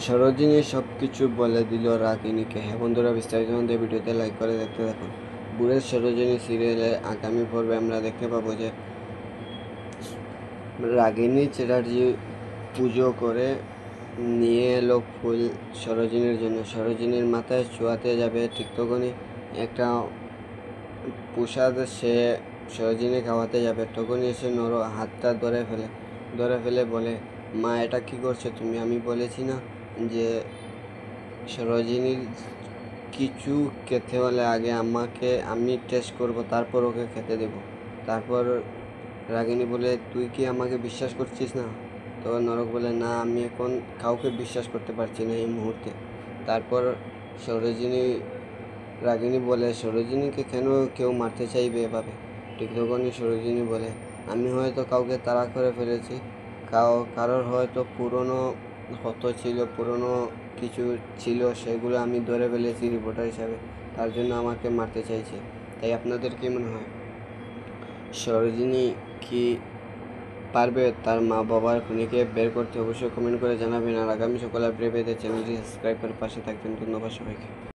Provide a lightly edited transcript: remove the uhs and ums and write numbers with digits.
সরোজিনী সব কিছু বলে দিল রাগিনীকে। হ্যাঁ বন্ধুরা, বিস্তারিত জানতে ভিডিওতে লাইক করে দেখতে থাকুন। বুড়ের সরোজিনী সিরিয়ালে আগামী পর্বে আমরা দেখতে পাবো যে রাগিনী চ্যাটার্জি পুজো করে নিয়ে এলো ফুল সরোজিনীর জন্য। সরোজিনীর মাথায় ছোঁয়াতে যাবে, ঠিক তখনই একটা প্রসাদ সে সরোজিনী খাওয়াতে যাবে। তখনই এসে নর হাতটা ধরে ফেলে বলে, মা এটা কি করছো তুমি? আমি বলেছি না যে সরোজিনীর কিছু খেতে হলে আগে আমি টেস্ট করব, তারপর ওকে খেতে দেব। তারপর রাগিনী বলে, তুই কি আমাকে বিশ্বাস করছিস না? তো নরক বলে, না, আমি এখন কাউকে বিশ্বাস করতে পারছি না এই মুহূর্তে। তারপর রাগিনী বলে, সরোজিনীকে কেন কেউ মারতে চাইবে এভাবে? ঠিক তখনই সরোজিনী বলে, আমি হয়তো কাউকে তাড়া করে ফেলেছি, কারোর হয়তো পুরনো পুরনো কিছু ছিল, সেগুলো আমি ধরে ফেলেছি রিপোর্টার হিসাবে, তার জন্য আমাকে মারতে চাইছে। তাই আপনাদের কি মনে হয়, সরোজিনী কি পারবে তার মা বাবার খুনিকে বের করতে? অবশ্যই কমেন্ট করে জানাবেন। আর আগামী সকল আপডেট পেতে চ্যানেলটি সাবস্ক্রাইব করে পাশে থাকবেন। ধন্যবাদ সবাইকে।